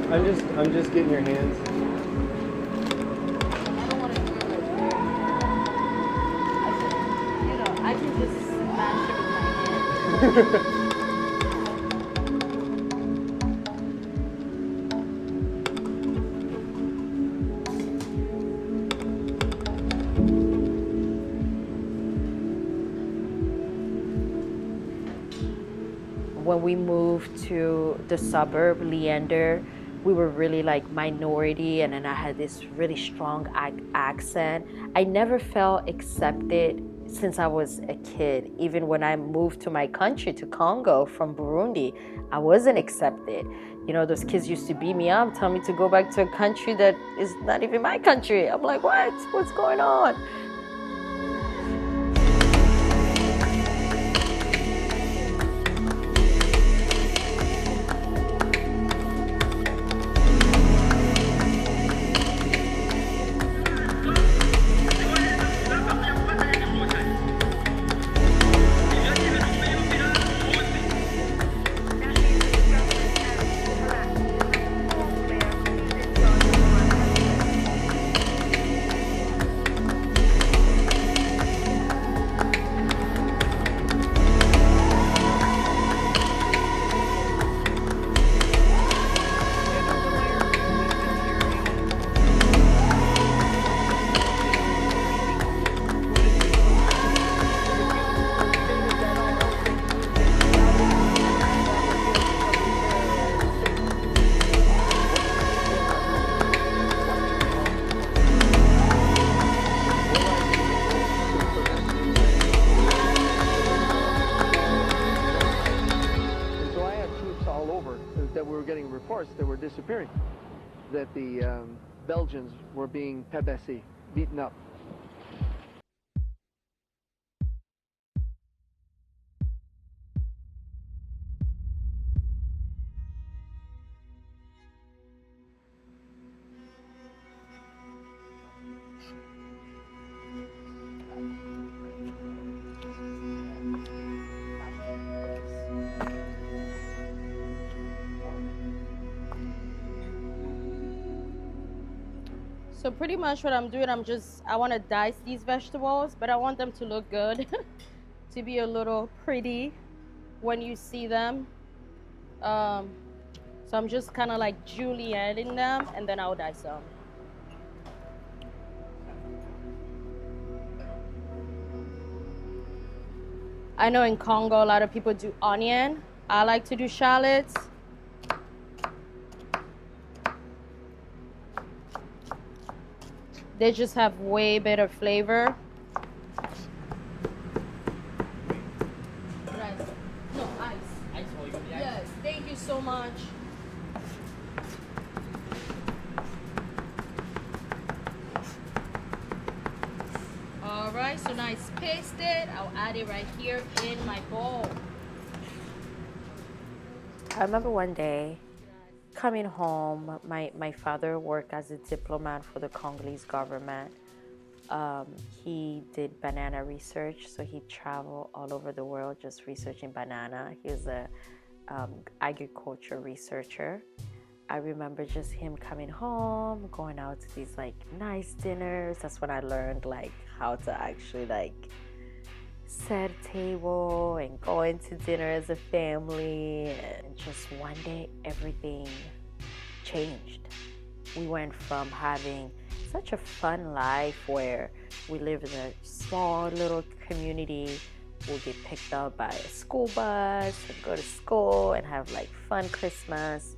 I'm just getting your hands. I don't want to do it right there. I can just smash it with my hand. When we moved to the suburb, Leander, we were really like minority, and then I had this really strong accent. I never felt accepted since I was a kid. Even when I moved to my country, to Congo from Burundi, I wasn't accepted. You know, those kids used to beat me up, tell me to go back to a country that is not even my country. I'm like, what? What's going on? That we were getting reports that were disappearing, that the Belgians were being tabassés, beaten up. So pretty much what I'm doing, I want to dice these vegetables, but I want them to look good, to be a little pretty when you see them. So I'm just kind of like julienning them, and then I'll dice them. I know in Congo a lot of people do onion. I like to do shallots. They just have way better flavor. Rice. No, ice. Ice for you, yeah. Yes, thank you so much. All right, so now it's pasted. I'll add it right here in my bowl. I remember one day coming home, my father worked as a diplomat for the Congolese government. He did banana research, so he traveled all over the world just researching banana. He was a agriculture researcher. I remember just him coming home, going out to these like nice dinners. That's when I learned like how to actually like set a table and go into dinner as a family. And just one day, everything changed. We went from having such a fun life where we live in a small little community. We'll get picked up by a school bus and go to school and have like fun Christmas.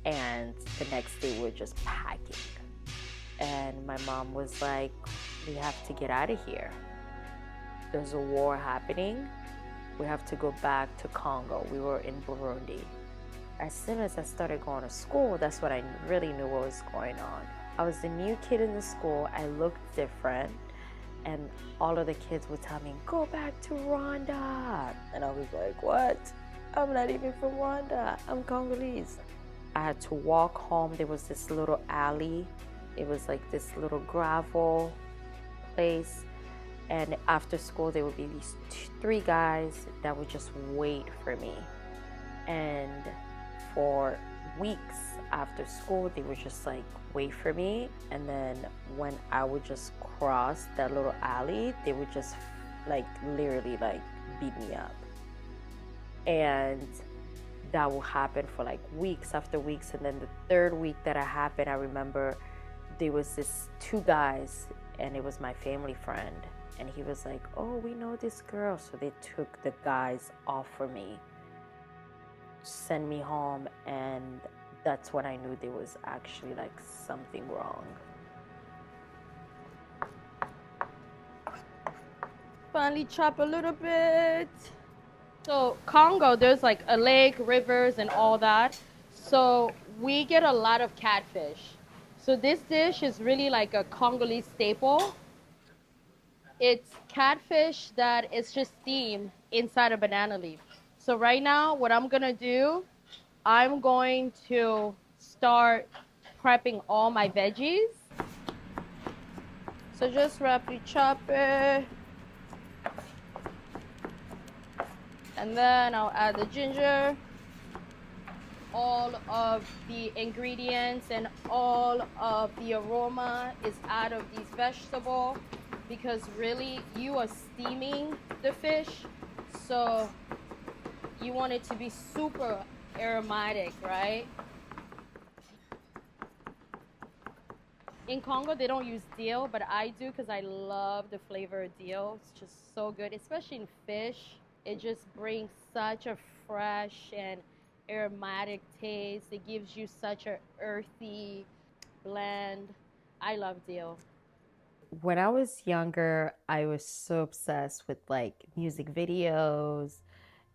And the next day we're just packing. And my mom was like, we have to get out of here. There's a war happening. We have to go back to Congo. We were in Burundi. As soon as I started going to school, that's when I really knew what was going on. I was the new kid in the school. I looked different. And all of the kids would tell me, go back to Rwanda. And I was like, what? I'm not even from Rwanda. I'm Congolese. I had to walk home. There was this little alley. It was like this little gravel place. And after school, there would be these three guys that would just wait for me. And for weeks after school, they would just like wait for me. And then when I would just cross that little alley, they would just like literally like beat me up. And that will happen for like weeks after weeks. And then the third week that it happened, I remember there was this two guys, and it was my family friend. And he was like, oh, we know this girl. So they took the guys off for me, send me home, and that's when I knew there was actually like something wrong. Finally chop a little bit. So Congo, there's like a lake, rivers, and all that. So we get a lot of catfish. So this dish is really like a Congolese staple. It's catfish that is just steamed inside a banana leaf. So right now, what I'm gonna do, I'm going to start prepping all my veggies. So just roughly chop it. And then I'll add the ginger, all of the ingredients and all of the aroma is out of these vegetables, because really you are steaming the fish, so you want it to be super aromatic, right? In Congo, they don't use dill, but I do because I love the flavor of dill. It's just so good, especially in fish. It just brings such a fresh and aromatic taste. It gives you such an earthy blend. I love dill. When I was younger, I was so obsessed with like music videos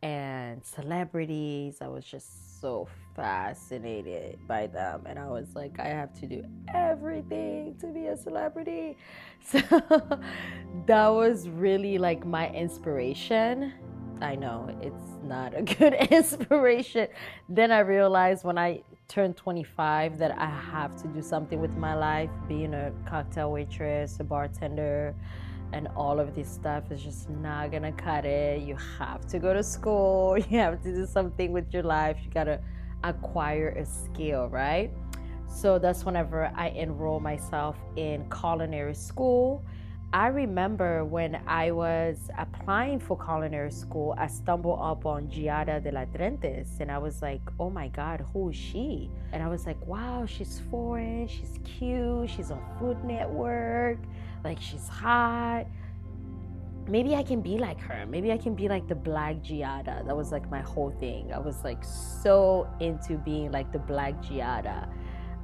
and celebrities. I was just so fascinated by them. And I was like, I have to do everything to be a celebrity. So that was really like my inspiration. I know it's not a good inspiration. Then I realized when I turned 25 that I have to do something with my life. Being a cocktail waitress, a bartender, and all of this stuff is just not gonna cut it. You have to go to school. You have to do something with your life. You gotta acquire a skill, right? So that's whenever I enroll myself in culinary school. I remember when I was applying for culinary school, I stumbled up on Giada de la Trentes, and I was like, oh my God, who is she? And I was like, wow, she's foreign, she's cute, she's on Food Network, like she's hot. Maybe I can be like her. Maybe I can be like the Black Giada. That was like my whole thing. I was like so into being like the Black Giada.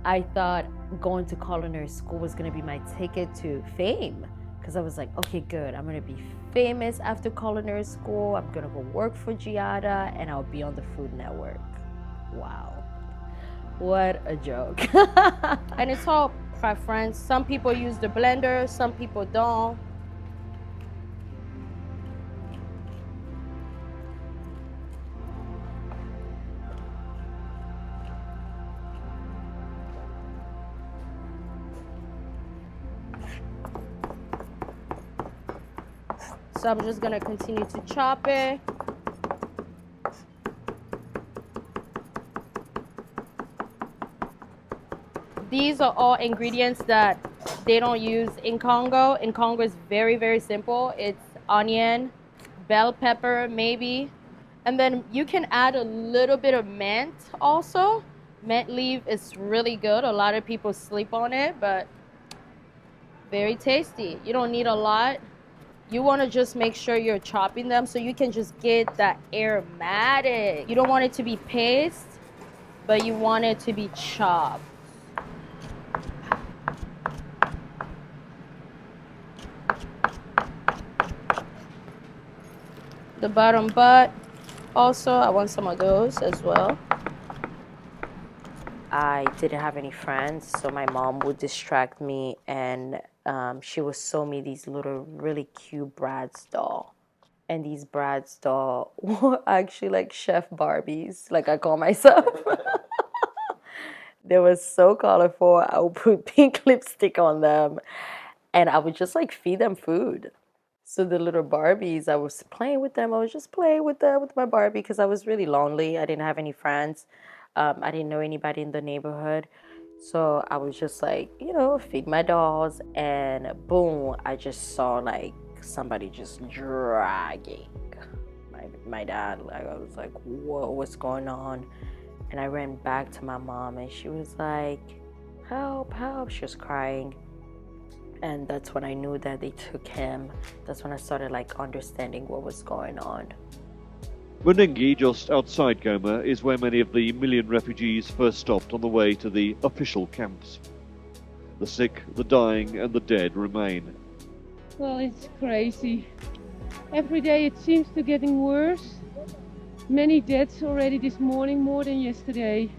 I thought going to culinary school was gonna be my ticket to fame. Because I was like, okay, good. I'm going to be famous after culinary school. I'm going to go work for Giada, and I'll be on the Food Network. Wow. What a joke. And it's all preference. Some people use the blender, some people don't. So I'm just gonna continue to chop it. These are all ingredients that they don't use in Congo. In Congo, it's very, very simple. It's onion, bell pepper, maybe. And then you can add a little bit of mint also. Mint leaf is really good. A lot of people sleep on it, but very tasty. You don't need a lot. You want to just make sure you're chopping them so you can just get that aromatic. You don't want it to be paste, but you want it to be chopped. The bottom butt, also, I want some of those as well. I didn't have any friends, so my mom would distract me, and she would sew me these little really cute Bratz doll. And these Bratz doll were actually like Chef Barbies, like I call myself. They were so colorful. I would put pink lipstick on them, and I would just like feed them food. So the little Barbies, I was playing with them. I was just playing with them with my Barbie because I was really lonely. I didn't have any friends. I didn't know anybody in the neighborhood. So I was just like, feed my dolls. And boom, I just saw like somebody just dragging my dad. Like, I was like, whoa, what's going on? And I ran back to my mom and she was like, help, help. She was crying. And that's when I knew that they took him. That's when I started like understanding what was going on. Runengi, just outside Goma, is where many of the million refugees first stopped on the way to the official camps. The sick, the dying and the dead remain. Well, it's crazy. Every day it seems to getting worse. Many deaths already this morning, more than yesterday.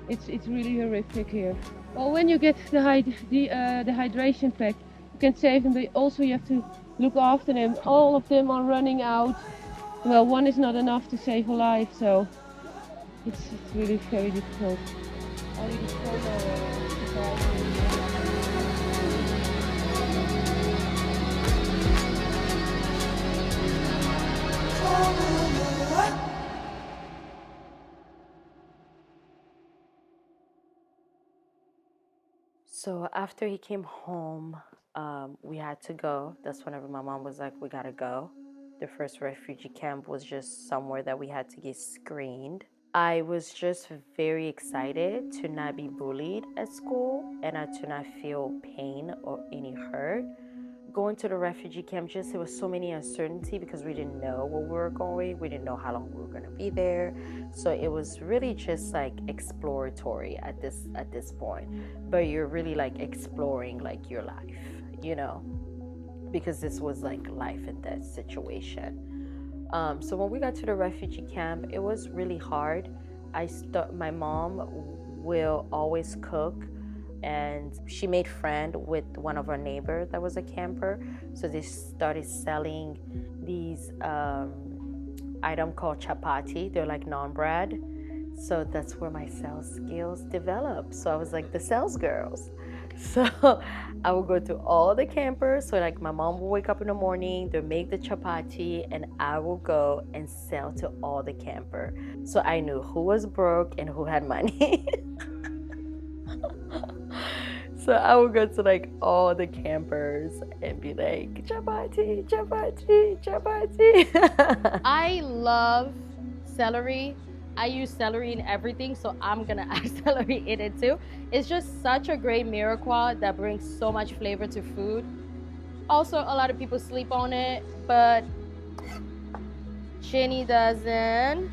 It's really horrific here. Well, when you get the hydration pack, you can save them, but also you have to look after them. All of them are running out. Well, one is not enough to save a life, so it's really very difficult. Only the strong are surviving. So after he came home, we had to go. That's whenever my mom was like, we gotta go. The first refugee camp was just somewhere that we had to get screened. I was just very excited to not be bullied at school and to not feel pain or any hurt. Going to the refugee camp, just there was so many uncertainty because we didn't know where we were going. We didn't know how long we were going to be there. So it was really just like exploratory at this point. But you're really like exploring like your life, because this was like life and death situation. So when we got to the refugee camp, it was really hard. My mom will always cook, and she made friend with one of our neighbors that was a camper. So they started selling these item called chapati. They're like naan bread. So that's where my sales skills developed. So I was like the sales girls. So I would go to all the campers. So like my mom will wake up in the morning, they'll make the chapati, and I will go and sell to all the camper. So I knew who was broke and who had money. So I would go to like all the campers and be like, chapati, chapati, chapati. I love celery. I use celery in everything, so I'm gonna add celery in it too. It's just such a great mirepoix that brings so much flavor to food. Also, a lot of people sleep on it, but Jenni doesn't.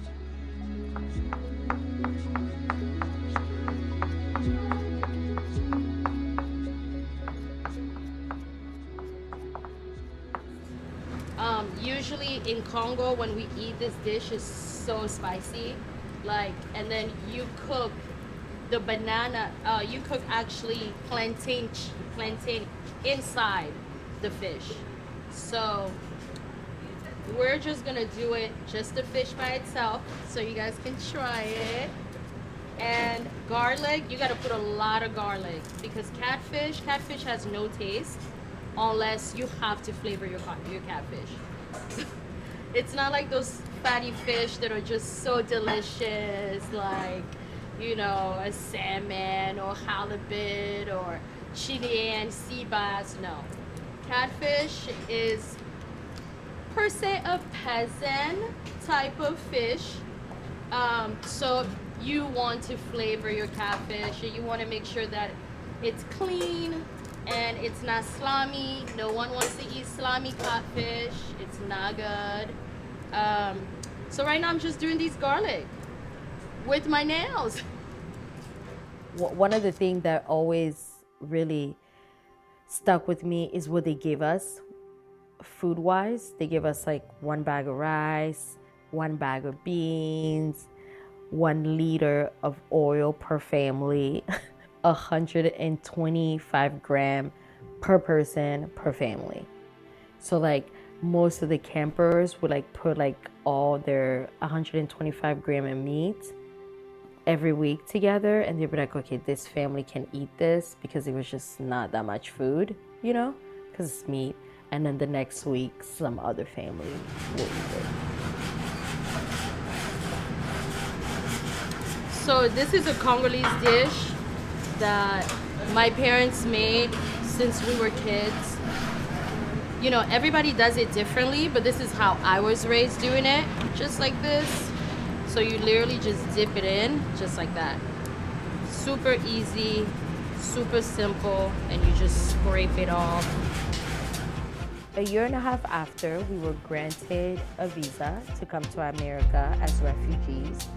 Usually in Congo, when we eat this dish, it's so spicy. And then you cook the banana, you cook actually plantain inside the fish. So we're just gonna do it, just the fish by itself, so you guys can try it. And garlic, you gotta put a lot of garlic, because catfish has no taste unless you have to flavor your catfish. It's not like those fatty fish that are just so delicious, like, a salmon or halibut or Chilean sea bass. No. Catfish is per se a peasant type of fish. So you want to flavor your catfish, and you want to make sure that it's clean and it's not slimy. No one wants to eat slimy catfish. It's not good. So right now I'm just doing these garlic with my nails. One of the things that always really stuck with me is what they gave us food-wise. They gave us like 1 bag of rice, 1 bag of beans, 1 liter of oil per family, 125 grams per person per family. So like most of the campers would like put like all their 125 grams of meat every week together, and they'd be like, okay, this family can eat this because it was just not that much food, because it's meat. And then the next week, some other family will eat it. So this is a Congolese dish that my parents made since we were kids. You know, everybody does it differently, but this is how I was raised doing it, just like this. So you literally just dip it in, just like that. Super easy, super simple, and you just scrape it off. A year and a half after, we were granted a visa to come to America as refugees.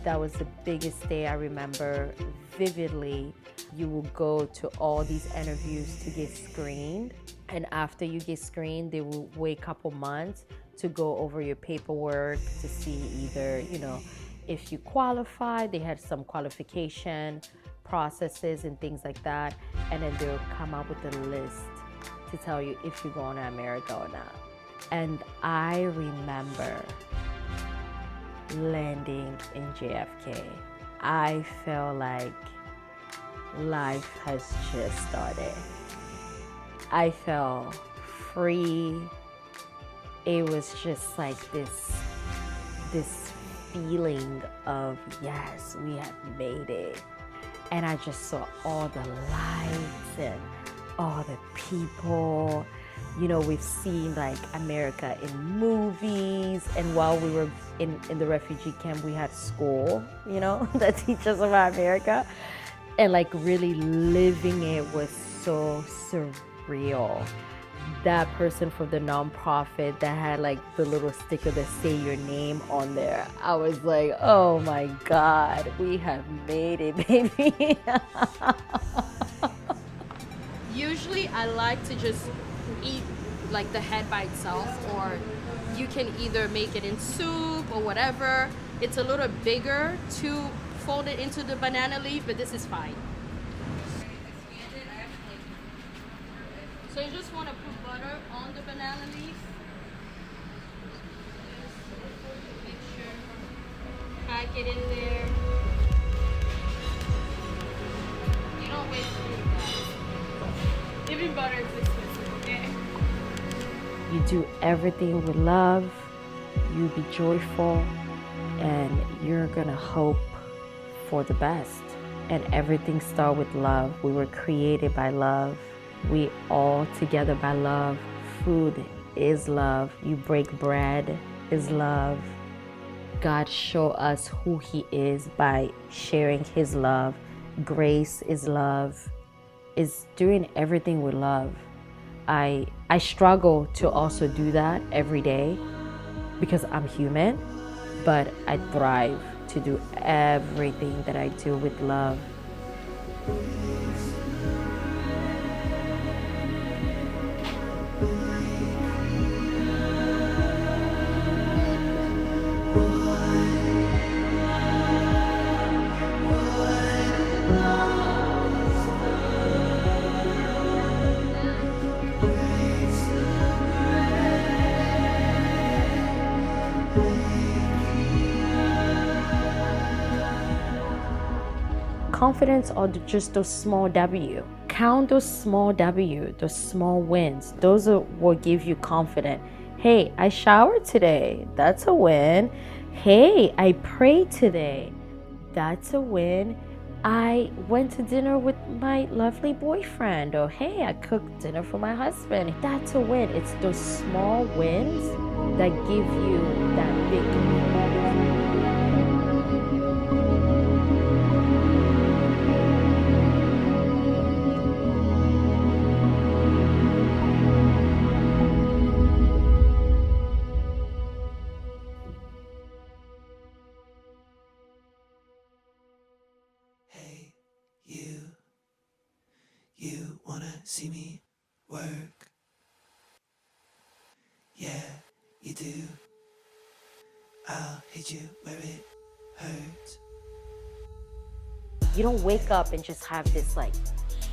That was the biggest day I remember vividly. You will go to all these interviews to get screened. And after you get screened, they will wait a couple months to go over your paperwork to see either, you know, if you qualify. They had some qualification processes and things like that. And then they'll come up with a list to tell you if you're going to America or not. And I remember landing in JFK. I felt like life has just started. I felt free. It was just like this feeling of, yes, we have made it. And I just saw all the lights and all the people. You know, we've seen like America in movies, and while we were in the refugee camp, we had school, you know, that teaches about America. And like really living it was so surreal. That person from the nonprofit that had like the little sticker that say your name on there, I was like, oh my God, we have made it, baby. Usually I like to just eat like the head by itself, or you can either make it in soup or whatever. It's a little bigger to fold it into the banana leaf, but this is fine. So you just want to put butter on the banana leaf. Just make sure, pack it in there. You don't waste food, guys. Even butter is expensive, okay? You do everything with love, you be joyful, and you're gonna hope for the best. And everything starts with love. We were created by love. We all together by love. Food is love. You break bread is love. God show us who He is by sharing His love. Grace is love. Is doing everything with love. I struggle to also do that every day because I'm human, but I thrive to do everything that I do with love. Confidence are just those small W. Count those small W, those small wins. Those are what give you confidence. Hey, I showered today. That's a win. Hey, I prayed today. That's a win. I went to dinner with my lovely boyfriend. Or hey, I cooked dinner for my husband. That's a win. It's those small wins that give you that big confidence. You wanna see me work? Yeah, you do. I'll hit you where it hurts. You don't wake up and just have this like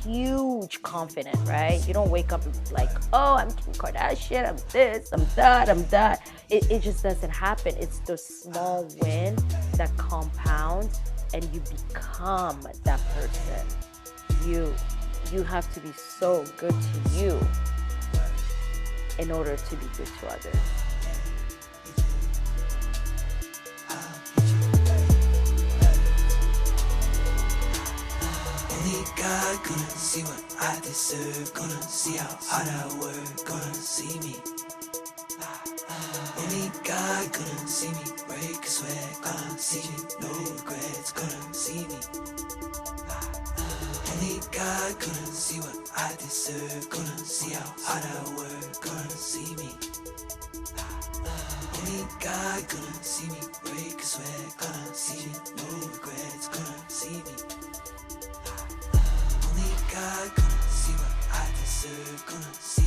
huge confidence, right? You don't wake up and be like, oh, I'm Kim Kardashian, I'm this, I'm that. It just doesn't happen. It's those small wins that compound and you become that person. You have to be so good to you in order to be good to others. God gonna see what I deserve. Gonna see how hard I work. Gonna see me. Only God gonna see me break a sweat. Gonna see me, no regrets. Gonna see me. Only God gonna see what I deserve. Gonna see how hard I work. Gonna see me. Only God gonna see me break a sweat. Gonna see me, no regrets. Gonna see me. Only God gonna see what I deserve. Gonna see